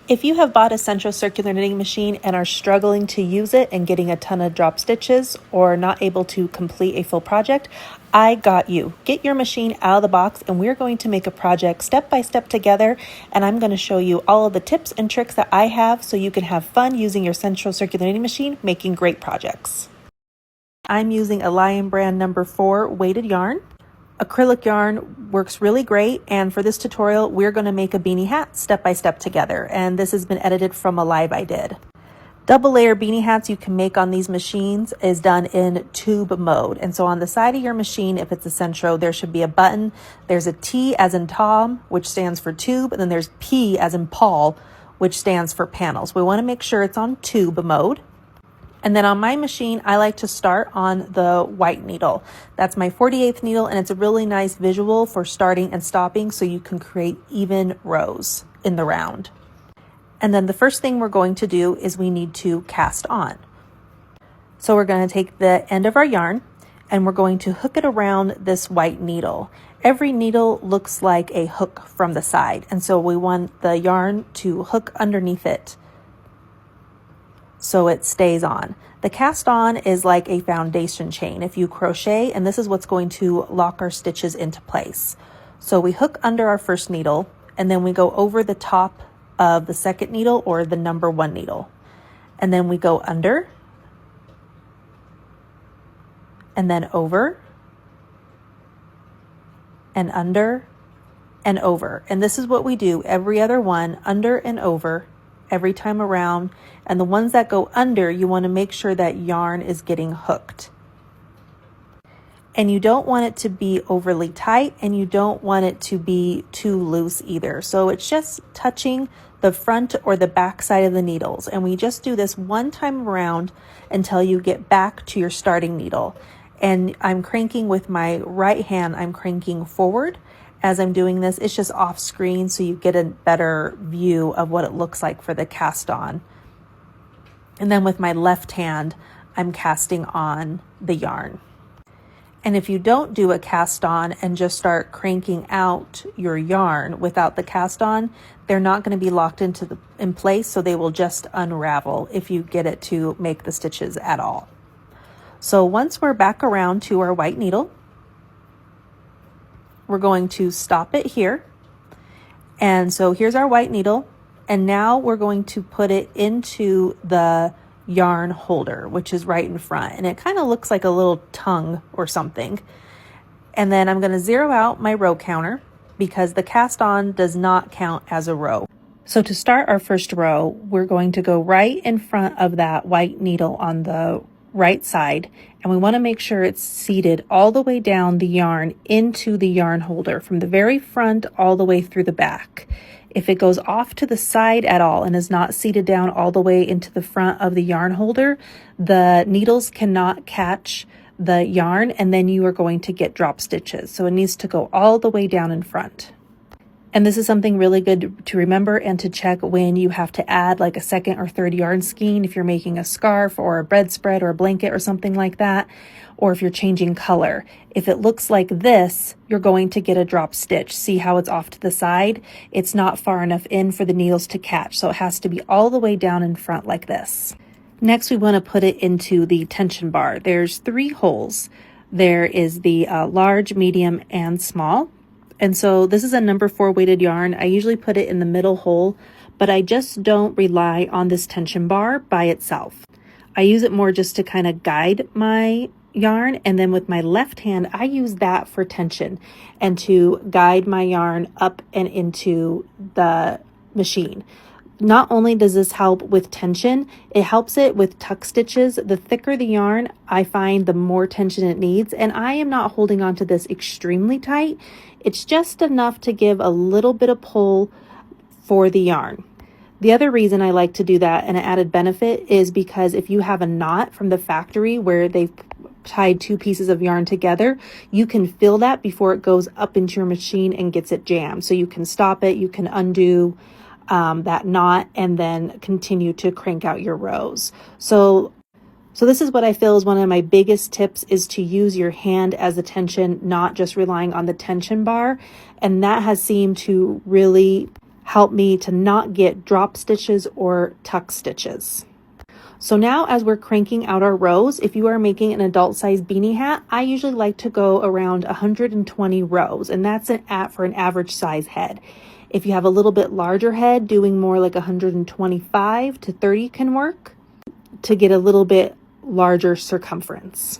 If you have bought a Sentro circular knitting machine and are struggling to use it and getting a ton of drop stitches or not able to complete a full project, I got you. Get your machine out of the box and we're going to make a project step by step together, and I'm going to show you all of the tips and tricks that I have so you can have fun using your Sentro circular knitting machine making great projects. I'm using a Lion brand number 4 weighted yarn. Acrylic yarn works really great, and for this tutorial we're going to make a beanie hat step by step together, and this has been edited from a live I did. Double layer beanie hats you can make on these machines is done in tube mode, and so on the side of your machine, if it's a Sentro, there should be a button. There's a T as in Tom, which stands for tube, and then there's P as in Paul, which stands for panels. We want to make sure it's on tube mode. And then on my machine, I like to start on the white needle. That's my 48th needle, and it's a really nice visual for starting and stopping so you can create even rows in the round. And then the first thing we're going to do is we need to cast on. So we're going to take the end of our yarn and we're going to hook it around this white needle. Every needle looks like a hook from the side, and so we want the yarn to hook underneath it so it stays on. The cast on is like a foundation chain if you crochet, and this is what's going to lock our stitches into place. So we hook under our first needle and then we go over the top of the second needle or the number 1 needle. And then we go under and then over and under and over. And this is what we do every other one, under and over, every time around. And the ones that go under, you want to make sure that yarn is getting hooked. And you don't want it to be overly tight, and you don't want it to be too loose either. So it's just touching the front or the back side of the needles. And we just do this one time around until you get back to your starting needle. And I'm cranking with my right hand, I'm cranking forward. As I'm doing this, it's just off screen so you get a better view of what it looks like for the cast on. And then with my left hand, I'm casting on the yarn. And if you don't do a cast on and just start cranking out your yarn without the cast on, they're not going to be locked in place, so they will just unravel if you get it to make the stitches at all. So once we're back around to our white needle, we're going to stop it here. And so here's our white needle. And now we're going to put it into the yarn holder, which is right in front. And it kind of looks like a little tongue or something. And then I'm going to zero out my row counter because the cast on does not count as a row. So to start our first row, we're going to go right in front of that white needle on the right side, and we want to make sure it's seated all the way down the yarn into the yarn holder from the very front all the way through the back. If it goes off to the side at all and is not seated down all the way into the front of the yarn holder, the needles cannot catch the yarn and then you are going to get drop stitches. So it needs to go all the way down in front. And this is something really good to remember and to check when you have to add like a second or third yarn skein, if you're making a scarf or a bedspread or a blanket or something like that, or if you're changing color. If it looks like this, you're going to get a drop stitch. See how it's off to the side? It's not far enough in for the needles to catch, so it has to be all the way down in front like this. Next, we want to put it into the tension bar. There's 3 holes. There is the large, medium, and small. And so this is a number 4 weighted yarn. I usually put it in the middle hole, but I just don't rely on this tension bar by itself. I use it more just to kind of guide my yarn, and then with my left hand, I use that for tension and to guide my yarn up and into the machine. Not only does this help with tension, it helps it with tuck stitches. The thicker the yarn, I find the more tension it needs, and I am not holding on to this extremely tight. It's just enough to give a little bit of pull for the yarn. The other reason I like to do that, and an added benefit, is because if you have a knot from the factory where they've tied 2 pieces of yarn together, you can feel that before it goes up into your machine and gets it jammed. So you can stop it, you can undo that knot, and then continue to crank out your rows. So this is what I feel is one of my biggest tips, is to use your hand as a tension, not just relying on the tension bar. And that has seemed to really help me to not get drop stitches or tuck stitches. So now as we're cranking out our rows, if you are making an adult size beanie hat, I usually like to go around 120 rows, and that's for an average size head. If you have a little bit larger head, doing more like 125 to 30 can work to get a little bit larger circumference.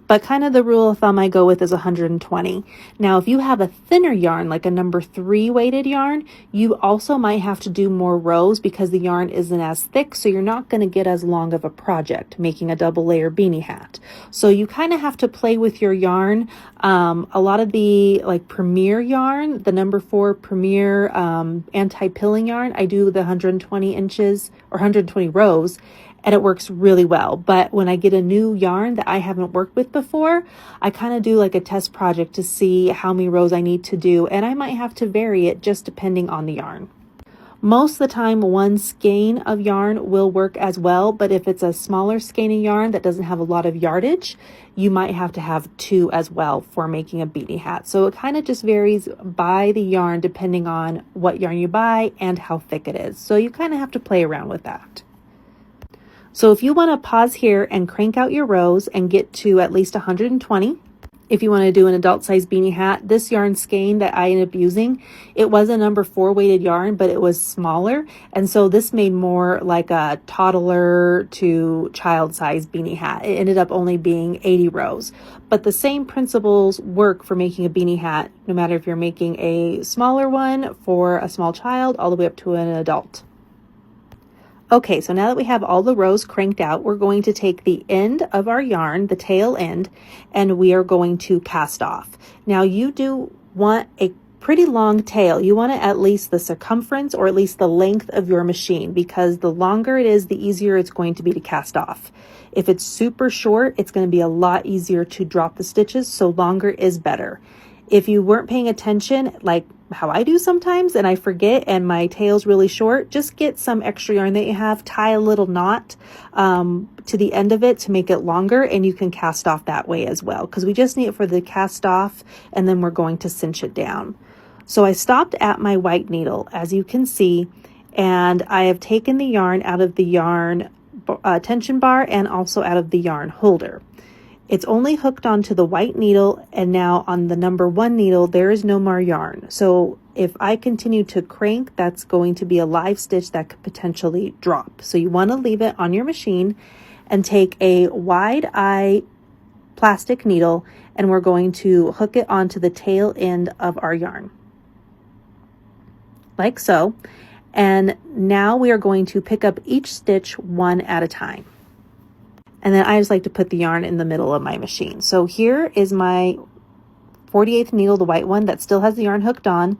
But kind of the rule of thumb I go with is 120. Now, if you have a thinner yarn, like a number 3 weighted yarn, you also might have to do more rows because the yarn isn't as thick, so you're not going to get as long of a project making a double layer beanie hat. So you kind of have to play with your yarn. A lot of the like Premier yarn, the number 4 Premier anti-pilling yarn, I do the 120 inches or 120 rows, and it works really well. But when I get a new yarn that I haven't worked with before, I kind of do like a test project to see how many rows I need to do, and I might have to vary it just depending on the yarn. Most of the time, one skein of yarn will work as well, but if it's a smaller skein of yarn that doesn't have a lot of yardage, you might have to have 2 as well for making a beanie hat. So it kind of just varies by the yarn depending on what yarn you buy and how thick it is. So you kind of have to play around with that. So if you want to pause here and crank out your rows and get to at least 120, if you want to do an adult size beanie hat, this yarn skein that I ended up using, it was a number 4 weighted yarn, but it was smaller. And so this made more like a toddler to child size beanie hat. It ended up only being 80 rows. But the same principles work for making a beanie hat, no matter if you're making a smaller one for a small child all the way up to an adult. Okay, so now that we have all the rows cranked out, we're going to take the end of our yarn, the tail end, and we are going to cast off. Now you do want a pretty long tail. You want it at least the circumference or at least the length of your machine, because the longer it is, the easier it's going to be to cast off. If it's super short, it's going to be a lot easier to drop the stitches, so longer is better. If you weren't paying attention, like how I do sometimes, and I forget and my tail's really short, just get some extra yarn that you have, tie a little knot to the end of it to make it longer, and you can cast off that way as well, because we just need it for the cast off, and then we're going to cinch it down. So I stopped at my white needle, as you can see, and I have taken the yarn out of the yarn tension bar and also out of the yarn holder. It's only hooked onto the white needle, and now on the number 1 needle, there is no more yarn. So if I continue to crank, that's going to be a live stitch that could potentially drop. So you want to leave it on your machine and take a wide eye plastic needle, and we're going to hook it onto the tail end of our yarn. Like so. And now we are going to pick up each stitch one at a time. And then I just like to put the yarn in the middle of my machine. So here is my 48th needle, the white one that still has the yarn hooked on.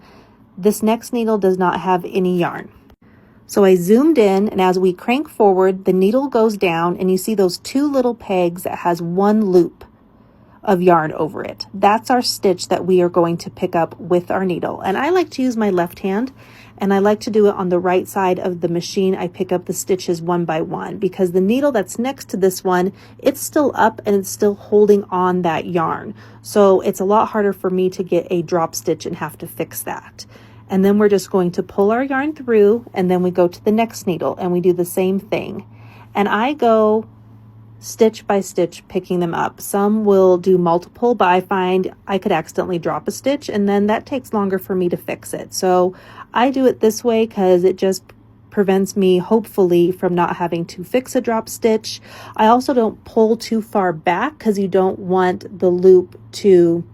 This next needle does not have any yarn. So I zoomed in, and as we crank forward, the needle goes down, and you see those 2 little pegs that has 1 loop of yarn over it. That's our stitch that we are going to pick up with our needle. And I like to use my left hand, and I like to do it on the right side of the machine. I pick up the stitches one by one, because the needle that's next to this one, it's still up and it's still holding on that yarn. So it's a lot harder for me to get a drop stitch and have to fix that. And then we're just going to pull our yarn through, and then we go to the next needle and we do the same thing. And I go stitch by stitch picking them up. Some will do multiple, but I find I could accidentally drop a stitch, and then that takes longer for me to fix it. So I do it this way because it just prevents me, hopefully, from not having to fix a drop stitch. I also don't pull too far back because you don't want the loop to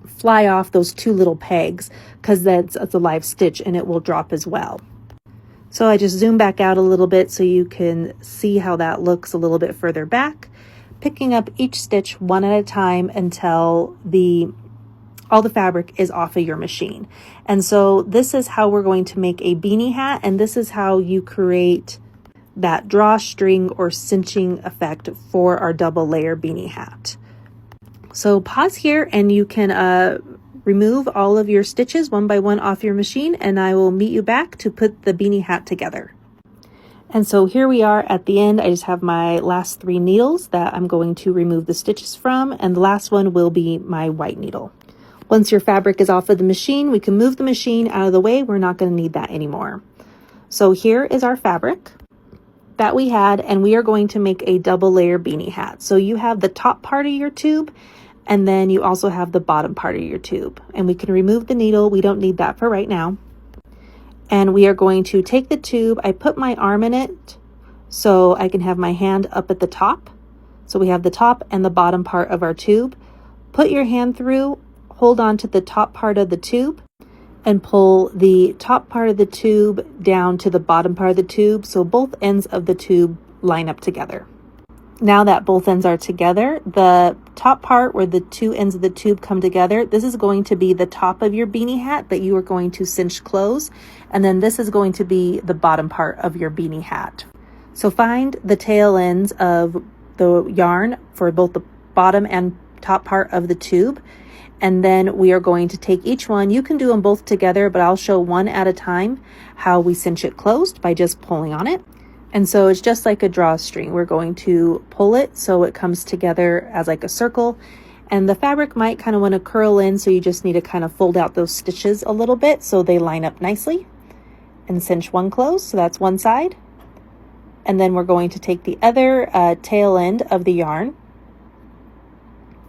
fly off those 2 little pegs, because that's a live stitch and it will drop as well. So I just zoom back out a little bit so you can see how that looks a little bit further back, picking up each stitch one at a time until all the fabric is off of your machine. And so this is how we're going to make a beanie hat, and this is how you create that drawstring or cinching effect for our double layer beanie hat. So pause here and you can remove all of your stitches one by one off your machine, and I will meet you back to put the beanie hat together. And so here we are at the end. I just have my last 3 needles that I'm going to remove the stitches from, and the last one will be my white needle. Once your fabric is off of the machine, we can move the machine out of the way. We're not going to need that anymore. So here is our fabric that we had, and we are going to make a double layer beanie hat. So you have the top part of your tube, and then you also have the bottom part of your tube. And we can remove the needle. We don't need that for right now. And we are going to take the tube. I put my arm in it so I can have my hand up at the top. So we have the top and the bottom part of our tube. Put your hand through, hold on to the top part of the tube, and pull the top part of the tube down to the bottom part of the tube so both ends of the tube line up together. Now that both ends are together, the top part where the two ends of the tube come together, this is going to be the top of your beanie hat that you are going to cinch close, and then this is going to be the bottom part of your beanie hat. So find the tail ends of the yarn for both the bottom and top part of the tube, and then we are going to take each one. You can do them both together, but I'll show one at a time how we cinch it closed by just pulling on it. And so it's just like a drawstring. We're going to pull it so it comes together as like a circle, and the fabric might kind of want to curl in, so you just need to kind of fold out those stitches a little bit so they line up nicely, and cinch one close. So that's one side. And then we're going to take the other tail end of the yarn.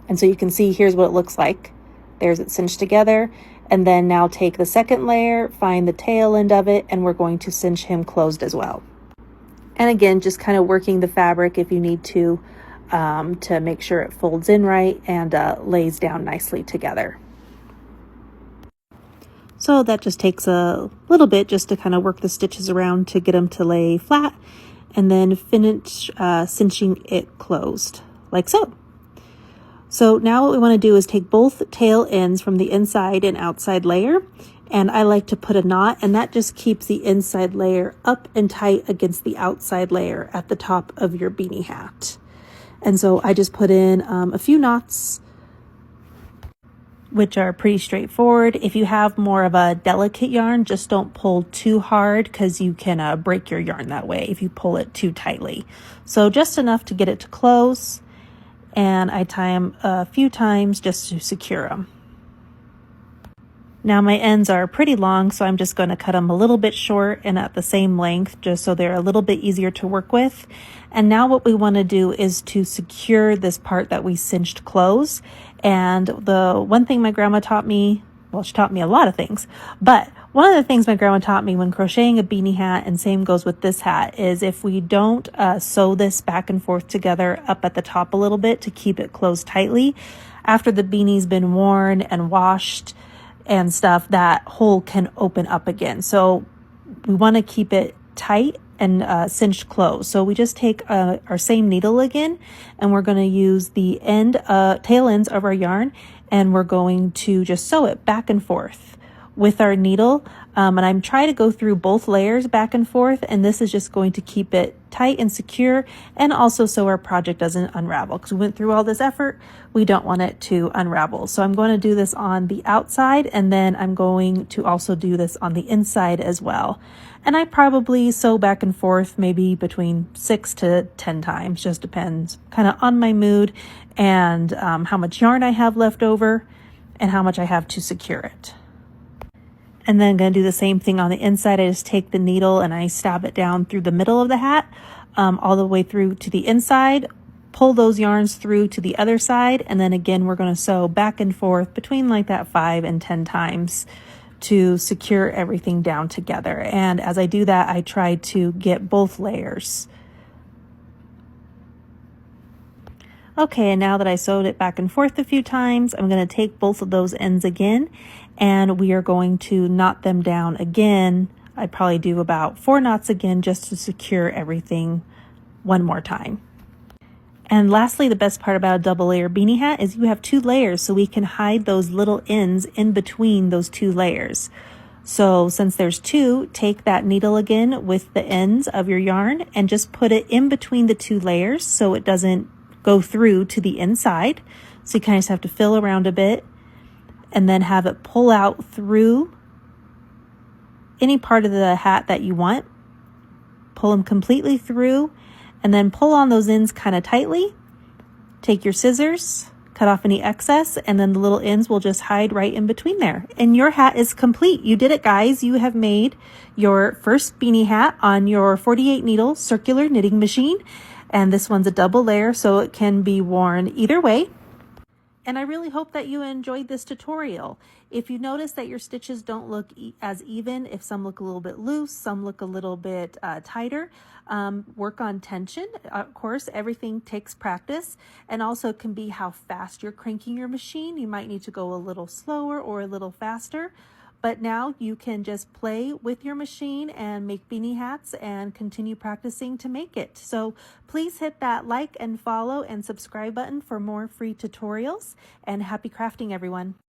And so you can see here's what it looks like. There's it cinched together. And then now take the second layer, find the tail end of it, and we're going to cinch him closed as well. And again, just kind of working the fabric if you need to make sure it folds in right and lays down nicely together. So that just takes a little bit just to kind of work the stitches around to get them to lay flat, and then finish cinching it closed like so. So now what we want to do is take both tail ends from the inside and outside layer, and I like to put a knot, and that just keeps the inside layer up and tight against the outside layer at the top of your beanie hat. And so I just put in a few knots, which are pretty straightforward. If you have more of a delicate yarn, just don't pull too hard, because you can break your yarn that way if you pull it too tightly. So just enough to get it to close, and I tie them a few times just to secure them. Now my ends are pretty long, so I'm just going to cut them a little bit short and at the same length, just so they're a little bit easier to work with. And now what we want to do is to secure this part that we cinched close. And the one thing my grandma taught me, well, she taught me a lot of things, but one of the things my grandma taught me when crocheting a beanie hat, and same goes with this hat, is if we don't sew this back and forth together up at the top a little bit to keep it closed tightly, after the beanie's been worn and washed and stuff, that hole can open up again. So we want to keep it tight and cinched closed. So we just take our same needle again, and we're going to use the tail ends of our yarn, and we're going to just sew it back and forth with our needle. And I'm trying to go through both layers back and forth, and this is just going to keep it tight and secure, and also so our project doesn't unravel, because we went through all this effort. We don't want it to unravel. So I'm going to do this on the outside, and then I'm going to also do this on the inside as well. And I probably sew back and forth maybe between 6 to 10 times, just depends kind of on my mood and how much yarn I have left over and how much I have to secure it. And then I'm going to do the same thing on the inside. I just take the needle and I stab it down through the middle of the hat, all the way through to the inside, pull those yarns through to the other side, and then again we're going to sew back and forth between like that 5 and 10 times to secure everything down together. And as I do that, I try to get both layers. Okay, and now that I sewed it back and forth a few times, I'm going to take both of those ends again, and we are going to knot them down again. I probably do about 4 knots again just to secure everything one more time. And lastly, the best part about a double layer beanie hat is you have 2 layers, so we can hide those little ends in between those 2 layers. So since there's 2, take that needle again with the ends of your yarn and just put it in between the 2 layers so it doesn't go through to the inside. So you kind of just have to fill around a bit and then have it pull out through any part of the hat that you want. Pull them completely through and then pull on those ends kind of tightly. Take your scissors, cut off any excess, and then the little ends will just hide right in between there. And your hat is complete. You did it, guys. You have made your first beanie hat on your 48 needle circular knitting machine. And this one's a double layer, so it can be worn either way. And I really hope that you enjoyed this tutorial. If you notice that your stitches don't look as even, if some look a little bit loose, some look a little bit tighter, work on tension. Of course, everything takes practice, and also can be how fast you're cranking your machine. You might need to go a little slower or a little faster. But now you can just play with your machine and make beanie hats and continue practicing to make it. So please hit that like and follow and subscribe button for more free tutorials, and happy crafting, everyone.